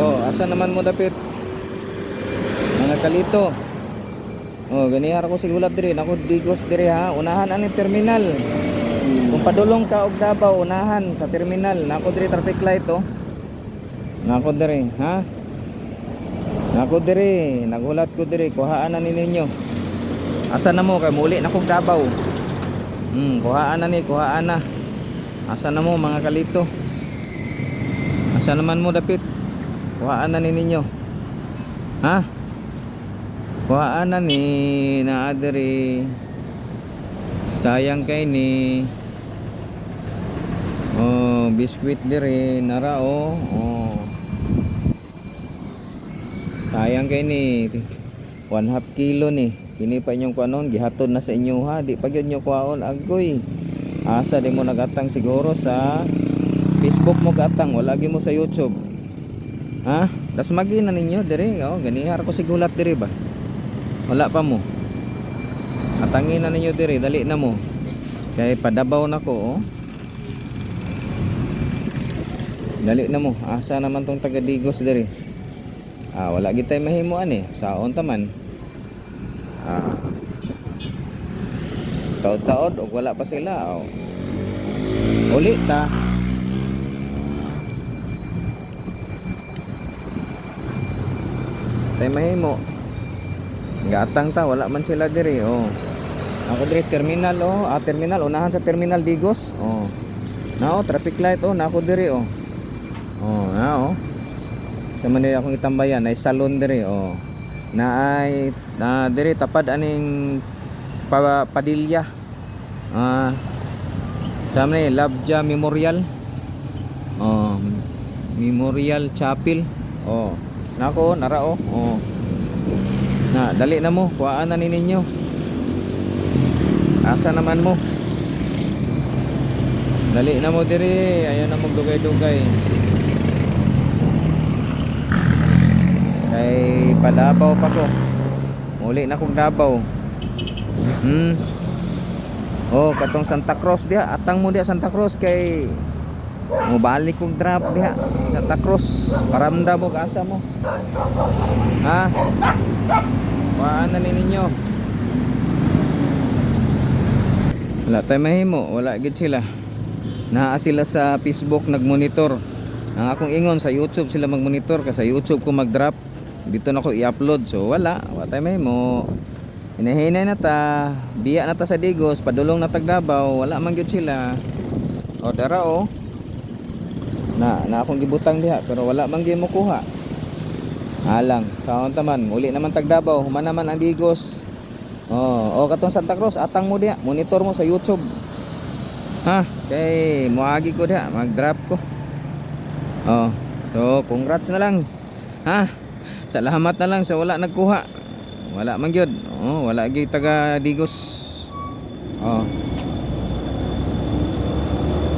Oh, asa naman mo dapit? Mga kalito. Oh, ganihar ko sigulat diri. Nako digos diri ha. Unahan ani terminal. Kung padulong ka og Davao, unahan sa terminal. Nako diri traffic light oh. Nako diri, ha? Nako diri, nagulat ko diri. Kuhaan na ninyo. Asa na mo kay muli na kog Davao. Kuhaan na ni, kuhaan na. Asa na mo mga kalito? Asa naman mo dapit? Kuhaan na ninyo. Ha? Kuhaan na ni na diri. Sayang kay ni. Oh, biskwit diri nara oh. Oh. Sayang kay ni. 1/2 kilo ni. Kini pa inyong kuanon gihatod na sa inyo ha. Di pa gyud nyo kuaon agoy. Asa di mo nagatang siguro sa Facebook mo gatang, wala gi mo sa YouTube. Ha? Das magi na ninyo diri, oh, ganihar ko sigulat diri ba. Wala pa mo. Atangin na ninyo diri, dali na mo. Kay padabaw na ko, oh. Dali na mo. Asa naman tong taga Digos diri? Ah, wala gid tay mahimuan eh. Saon ta man. Ah. Taod-taod og wala pa sila, oh. Uli ta. Tay mahimo. Gatang ta, wala man sila diri, oh. Ako diri terminal, oh. Ah, terminal, unahan sa terminal Digos, oh. Nao traffic light, oh, nako diri, oh. Oh, nao. Sa man akong itambayan, ay salon diri, oh. Naay na diri tapad aning Padilla. Ah, sa man Labja Memorial. Oh, Memorial Chapel. Oh. Nako, nara, oh. Oh. Na, dali na mo, kuhaan na ninyo. Asa naman mo? Dali na mo diri, ayan na magdugay-dugay. Kay padabaw pa ko. Muli na kong Davao. Oh, katong Santa Cruz dia, atang mo dia Santa Cruz kay mo balik kong drop dia Santa Cruz. Paramdam mo asa mo. Ha? Kuhaan na ninyo. Wala tayo mahimo, wala gid sila. Naa sila sa Facebook nagmonitor. Ang akong ingon sa YouTube sila magmonitor kasi sa YouTube ko magdrop. Dito na ko i-upload. So wala tayo mahimo. Hinahinay na ta, biya na ta sa Digos, padulong na Tagdabaw, wala man gyud sila. O dara oh. Na akong gibutang diha pero wala man gyud mo kuha. Alang, saon ta man, uli naman Tagdabaw, human naman ang Digos. Oh, katong Santa Cruz, atang mo diha, monitor mo sa YouTube. Ha, kay muagi ko diha, mag-drop ko. Oh, so congrats na lang. Ha? Salamat na lang sa wala nagkuha. Wala man gyud. Oh, wala gyud taga Digos. Oh.